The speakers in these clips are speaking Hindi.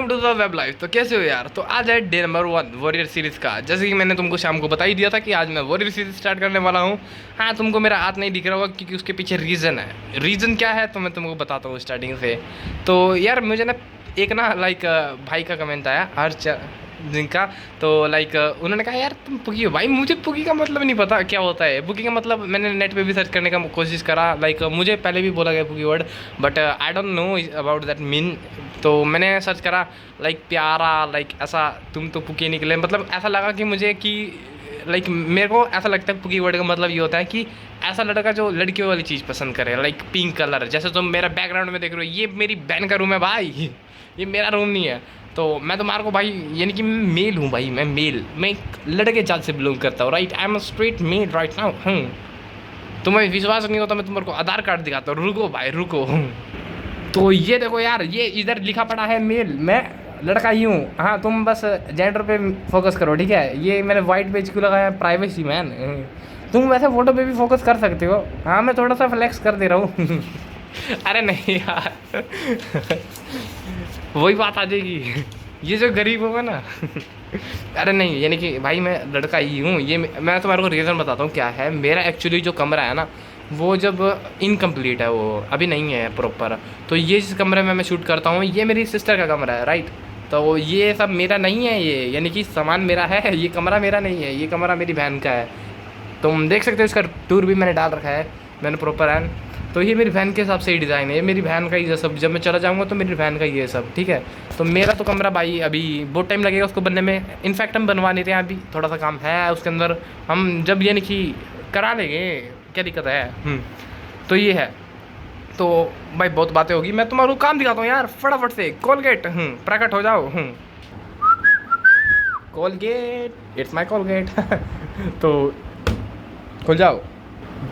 Welcome to the web life. तो कैसे हो यार? तो आज है डे नंबर 1 वॉरियर सीरीज़ का। जैसे कि मैंने तुमको शाम को बता ही दिया था कि आज मैं वॉरियर सीरीज स्टार्ट करने वाला हूँ। हाँ, तुमको मेरा हाथ नहीं दिख रहा होगा क्योंकि उसके पीछे रीज़न है। रीज़न क्या है तो मैं तुमको बताता हूँ स्टार्टिंग से। तो यार मुझे ना एक ना भाई का कमेंट आया हर जिनका। तो उन्होंने कहा यार तुम पुगी हो। भाई मुझे पुगी का मतलब नहीं पता क्या होता है। पुगी का मतलब मैंने नेट पे भी सर्च करने का कोशिश करा। मुझे पहले भी बोला गया पुगी word, but I don't know about that mean. तो मैंने सर्च करा प्यारा ऐसा तुम तो पुगी निकले। मतलब ऐसा लगा कि मुझे कि मेरे को ऐसा लगता है पुगी वर्ड का मतलब ये होता है कि ऐसा लड़का जो लड़कियों वाली चीज़ पसंद करे, पिंक कलर। जैसे तुम मेरा बैकग्राउंड में देख रहे हो, ये मेरी बहन का रूम है भाई, ये मेरा रूम नहीं है। तो मैं तुम्हारे को भाई यानी कि मैं मेल हूँ भाई, मैं मेल, मैं एक लड़के जात से बिलोंग करता हूँ। Right, I am a straight male right now. तुम्हें विश्वास नहीं होता मैं तुम्हारे को आधार कार्ड दिखाता हूँ। रुको भाई रुको। तो ये देखो यार, ये इधर लिखा पड़ा है मेल, मैं लड़का ही हूँ। हाँ, तुम बस जेंडर पे फोकस करो, ठीक है। ये मैंने वाइट पेज क्यों लगाया? Privacy man. तुम वैसे फोटो पे भी फोकस कर सकते हो। हाँ, मैं थोड़ा सा फ्लेक्स कर दे रहा हूँ। अरे नहीं यार, वही बात आ जाएगी, ये जो गरीब होगा ना। अरे नहीं, यानी कि भाई मैं लड़का ही हूँ। ये मैं तुम्हारे को रीज़न बताता हूँ क्या है। मेरा एक्चुअली जो कमरा है ना, वो जब इनकम्प्लीट है, वो अभी नहीं है प्रॉपर। तो ये जिस कमरे में मैं शूट करता हूँ, ये मेरी सिस्टर का कमरा है। राइट, तो ये सब मेरा नहीं है। ये यानी कि सामान मेरा है, ये कमरा मेरा नहीं है, ये कमरा मेरी बहन का है। तुम देख सकते हो, इसका टूर भी मैंने डाल रखा है, मैंने प्रॉपर है। तो ये मेरी बहन के हिसाब से ही डिज़ाइन है, ये मेरी बहन का ही ये सब। जब मैं चला जाऊँगा तो मेरी बहन का ही ये सब, ठीक है। तो मेरा तो कमरा भाई अभी बहुत टाइम लगेगा उसको बनने में। इनफैक्ट हम बनवा नहीं रहे हैं, अभी थोड़ा सा काम है उसके अंदर। हम जब यानी कि करा लेंगे, क्या दिक्कत है। तो ये है। तो भाई बहुत बातें होगी, मैं तुम्हारा काम दिखाता हूँ यार फटाफट से। कोलगेट, प्रकट हो जाओ। Colgate, it's my Colgate. तो खुल जाओ।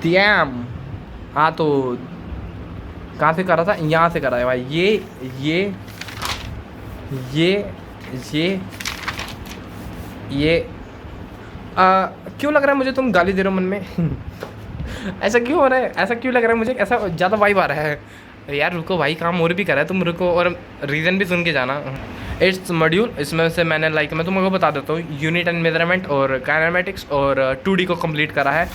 डैम। हाँ, तो कहाँ से करा था? यहाँ से करा है भाई। ये ये क्यों लग रहा है मुझे तुम गाली दे रहे हो मन में? ऐसा क्यों हो रहा है? ऐसा क्यों लग रहा है मुझे? ऐसा ज़्यादा वाइब आ रहा है यार। रुको भाई, काम और भी करा है, तुम रुको और रीज़न भी सुन के जाना। इट्स मॉड्यूल, इसमें से मैंने मैं तुमको बता देता हूँ, यूनिट एंड मेजरमेंट और काइनेमेटिक्स और 2D को कंप्लीट करा है।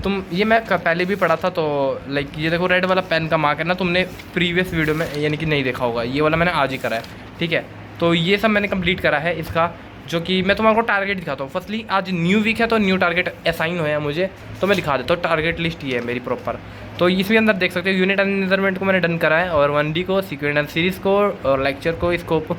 तुम ये मैं पहले भी पढ़ा था। तो ये देखो रेड वाला पेन का मार्क है ना, तुमने प्रीवियस वीडियो में यानी कि नहीं देखा होगा। ये वाला मैंने आज ही करा है, ठीक है। तो ये सब मैंने कंप्लीट करा है इसका, जो कि मैं तुम्हारे को टारगेट दिखाता हूँ। फर्स्टली आज न्यू वीक है तो न्यू टारगेट असाइन हुए हैं मुझे, तो मैं दिखा देता हूँ। टारगेट लिस्ट ये है मेरी प्रॉपर। तो इसके अंदर देख सकते हो यूनिट एंड मेजरमेंट को मैंने डन करा है, और 1D को, सीक्वेंस एंड सीरीज़ को, और लेक्चर को, स्कोप,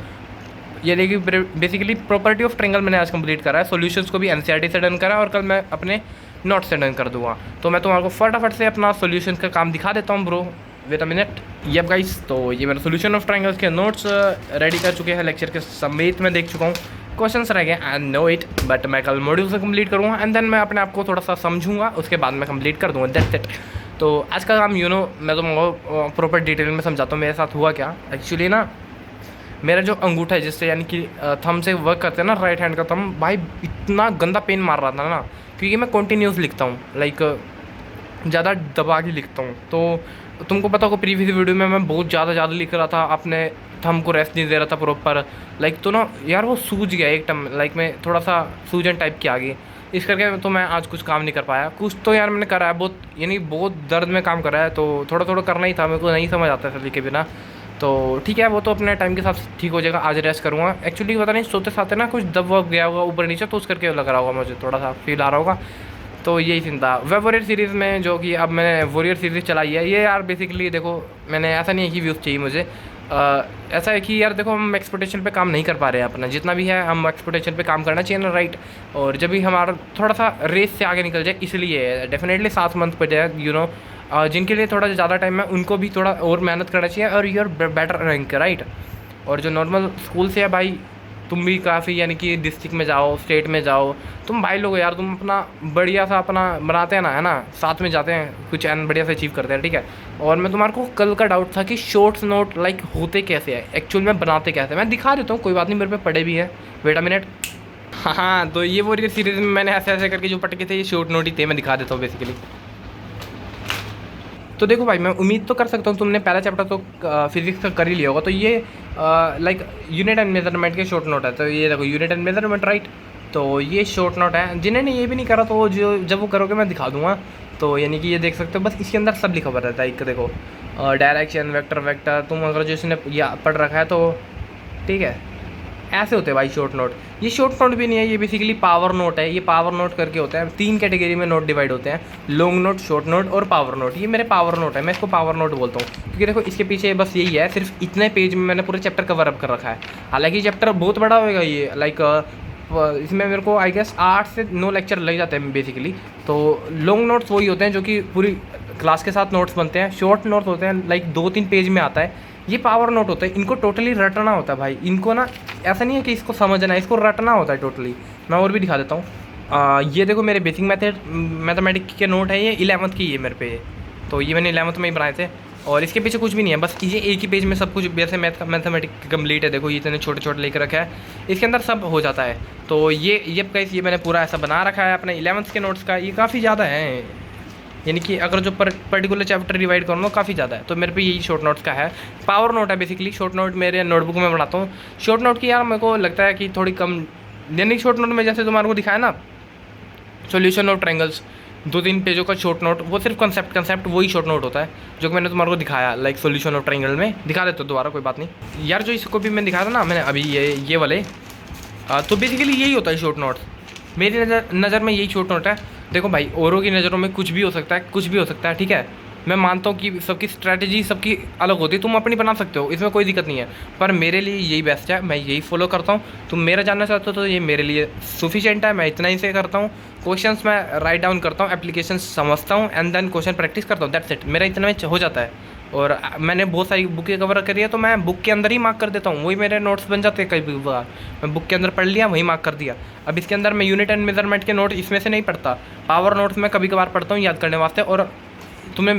ये देखिए बेसिकली प्रॉपर्टी ऑफ ट्रायंगल मैंने आज कंप्लीट करा है। सॉल्यूशंस को भी एनसीईआरटी से डन करा है, और कल मैं अपने नोट से डन कर दूँगा। तो मैं तुम्हारे को फटाफट से अपना सॉल्यूशन का काम दिखा देता हूँ bro, wait a minute. Yup guys, तो ये मेरा सॉल्यूशन ऑफ ट्रायंगल्स के नोट्स रेडी कर चुके हैं, लेक्चर के समेत मैं देख चुका हूँ। क्वेश्चंस रह गए, आई नो इट, बट मैं कल मॉड्यूल से कंप्लीट करूँगा एंड देन मैं अपने आप को थोड़ा सा समझूंगा, उसके बाद मैं कंप्लीट कर दूँगा, दैट्स इट। तो आज का काम मैं तुमको प्रॉपर डिटेल में समझाता हूँ मेरे साथ हुआ क्या। एक्चुअली ना मेरा जो अंगूठा है, जिससे यानी कि थंब से वर्क करते हैं ना, राइट हैंड का थंब, भाई इतना गंदा पेन मार रहा था ना, क्योंकि मैं कॉन्टीन्यूस लिखता हूँ, ज़्यादा दबा के लिखता हूँ। तो तुमको पता होगा प्रीवियस वीडियो में मैं बहुत ज़्यादा लिख रहा था, अपने थंब को रेस्ट नहीं दे रहा था प्रॉपर। तो ना यार वो सूज गया एक टम, मैं थोड़ा सा सूजन टाइप की आ गई, इस करके तो मैं आज कुछ काम नहीं कर पाया। कुछ तो यार मैंने करा है, बहुत यानी बहुत दर्द में काम करा है, तो थोड़ा थोड़ा करना ही था, मेरे को नहीं समझ आता है लिखे बिना। तो ठीक है, वो तो अपने टाइम के साथ ठीक हो जाएगा। आज रेस्ट करूँगा। एक्चुअली पता नहीं सोते साथे ना कुछ दब वब गया होगा ऊपर नीचे, तो उस करके लग रहा होगा, मुझे थोड़ा सा फील आ रहा होगा। तो यही सीन था वेब वॉरियर सीरीज़ में, जो कि अब मैंने वॉरियर सीरीज़ चलाई है। ये यार बेसिकली देखो, मैंने ऐसा नहीं है कि व्यूज़ चाहिए मुझे, ऐसा है कि यार देखो हम एक्सपेक्टेशन पे काम नहीं कर पा रहे हैं अपना, जितना भी है हम एक्सपेक्टेशन पे काम करना चाहिए ना, राइट। और जब भी हमारा थोड़ा सा रेस से आगे निकल जाए, इसलिए डेफिनेटली 7 मंथ पर जाए, जिनके लिए थोड़ा ज़्यादा टाइम है उनको भी थोड़ा और मेहनत करना चाहिए, और यूर बेटर रैंक, राइट। और जो नॉर्मल स्कूल से है भाई, तुम भी काफ़ी यानी कि डिस्ट्रिक्ट में जाओ, स्टेट में जाओ, तुम भाई लोग यार, तुम अपना बढ़िया सा अपना बनाते हैं ना, है ना, साथ में जाते हैं, कुछ एन बढ़िया से अचीव करते हैं, ठीक है। और मैं तुम्हारे को कल का डाउट था कि शॉर्ट्स नोट होते कैसे हैं, एक्चुअल में बनाते कैसे, मैं दिखा देता हूँ, कोई बात नहीं, मेरे पे पड़े भी है, वेट अ मिनट। हाँ, तो ये वो सीरीज़ में मैंने ऐसे ऐसे करके जो पटके थे, ये शॉर्ट नोट ही थे, मैं दिखा देता हूँ बेसिकली। तो देखो भाई, मैं उम्मीद तो कर सकता हूँ तुमने पहला चैप्टर तो फिजिक्स का कर ही लिया होगा। तो ये लाइक यूनिट एंड मेजरमेंट के शॉर्ट नोट है। तो ये देखो यूनिट एंड मेजरमेंट, राइट। तो ये शॉर्ट नोट है। जिन्होंने ये भी नहीं करा तो जो जब वो करोगे मैं दिखा दूंगा। तो यानी कि ये देख सकते हो, बस इसके अंदर सब लिखा हुआ रहता है। एक देखो डायरेक्शन, वेक्टर, वेक्टर, तुम अगर जो इसने या पढ़ रखा है तो ठीक है। ऐसे होते हैं भाई शॉर्ट नोट। ये शॉर्ट नोट भी नहीं है, ये बेसिकली पावर नोट है। ये पावर नोट करके होता है, 3 कैटेगरी में नोट डिवाइड होते हैं, लॉन्ग नोट, शॉर्ट नोट और पावर नोट। ये मेरे पावर नोट है, मैं इसको पावर नोट बोलता हूँ क्योंकि देखो इसके पीछे बस यही है, सिर्फ इतने पेज में मैंने पूरे चैप्टर कवर अप कर रखा है। हालांकि चैप्टर बहुत बड़ा होएगा ये, लाइक इसमें मेरे को आई गेस 8 से 9 लेक्चर लग जाते हैं बेसिकली। तो लॉन्ग नोट्स वही होते हैं जो कि पूरी क्लास के साथ नोट्स बनते हैं। शॉर्ट नोट्स होते हैं लाइक 2-3 पेज में आता है। ये पावर नोट होता है, इनको टोटली रटना होता है भाई। इनको ना ऐसा नहीं है कि इसको समझना है, इसको रटना होता है टोटली। मैं और भी दिखा देता हूँ। ये देखो मेरे बेसिक मैथमेटिक्स के नोट है, ये 11th की है मेरे पे। तो ये मैंने 11th में ही बनाए थे और इसके पीछे कुछ भी नहीं है, बस ये एक ही पेज में सब कुछ वैसे मैथमेटिक्स कंप्लीट है। देखो ये इतने छोटे छोटे लेकर रखा है, इसके अंदर सब हो जाता है। तो ये मैंने पूरा ऐसा बना रखा है अपने 11th के नोट्स का। ये काफ़ी ज़्यादा है, यानी कि अगर जो पर्टिकुलर चैप्टर डिवाइड करूँ काफ़ी ज़्यादा है। तो मेरे पे यही शॉर्ट नोट्स का है, पावर नोट है बेसिकली। शॉर्ट नोट मेरे नोटबुक में बनाता हूँ। शॉर्ट नोट की यार मेरे को लगता है कि थोड़ी कम, यानी शॉर्ट नोट में जैसे तुम्हारे को दिखाया ना सॉल्यूशन ऑफ ट्रायंगल्स, 2-3 पेजों का शॉर्ट नोट, वो सिर्फ कंसेप्ट वही शॉर्ट नोट होता है जो कि मैंने तुम्हारे को दिखाया, लाइक सॉल्यूशन ऑफ ट्रायंगल में दिखा देते हो दोबारा, कोई बात नहीं यार। जो इसको भी मैंने दिखाया था ना मैंने अभी ये वाले, तो बेसिकली यही होता है शॉर्ट नोट। मेरी नज़र में यही शॉर्ट नोट है। देखो भाई औरों की नज़रों में कुछ भी हो सकता है, कुछ भी हो सकता है, ठीक है। मैं मानता हूँ कि सबकी स्ट्रैटेजी सबकी अलग होती है, तुम अपनी बना सकते हो, इसमें कोई दिक्कत नहीं है। पर मेरे लिए यही बेस्ट है, मैं यही फॉलो करता हूँ। तुम मेरा जानना चाहते हो तो ये मेरे लिए सफिशिएंट है, मैं इतना ही से करता हूँ। क्वेश्चंस मैं राइट डाउन करता हूँ, एप्लीकेशन समझता हूँ एंड देन क्वेश्चन प्रैक्टिस करता हूँ, दैट्स इट। मेरा इतना में हो जाता है। और मैंने बहुत सारी बुकें कवर करी है तो मैं बुक के अंदर ही मार्क कर देता हूँ, वही मेरे नोट्स बन जाते हैं। कई बार मैं बुक के अंदर पढ़ लिया, वही मार्क कर दिया। अब इसके अंदर मैं यूनिट एंड मेजरमेंट के नोट इसमें से नहीं पढ़ता, पावर नोट्स में कभी कभार पढ़ता हूँ याद करने वास्ते। और तुमने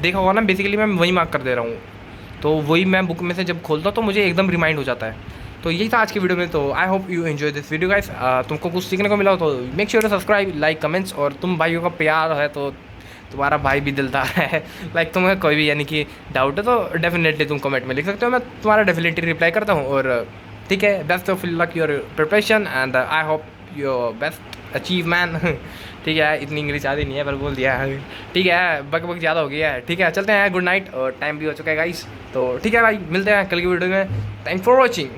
देखा होगा ना बेसिकली मैं वही मार्क कर दे रहा हूँ, तो वही मैं बुक में से जब खोलता हूँ तो मुझे एकदम रिमाइंड हो जाता है। तो यही था आज की वीडियो में। तो I hope you enjoy this video guys. तुमको कुछ सीखने को मिला हो तो make sure to subscribe, like, comments. और तुम भाइयों का प्यार है तो तुम्हारा भाई भी दिलदार है। लाइक तुम्हें कोई भी यानी कि डाउट है तो डेफिनेटली तुम कमेंट में लिख सकते हो, मैं तुम्हारा डेफिनेटली रिप्लाई करता हूँ। और ठीक है, best of luck your preparation and I hope your best achieve man. ठीक है, इतनी इंग्लिश आती नहीं है पर बोल दिया है। ठीक है, बक ज़्यादा हो गया है। ठीक है, चलते हैं, गुड नाइट। और टाइम भी हो चुका है गाइस। तो ठीक है भाई, मिलते हैं कल की वीडियो में। Thanks for watching.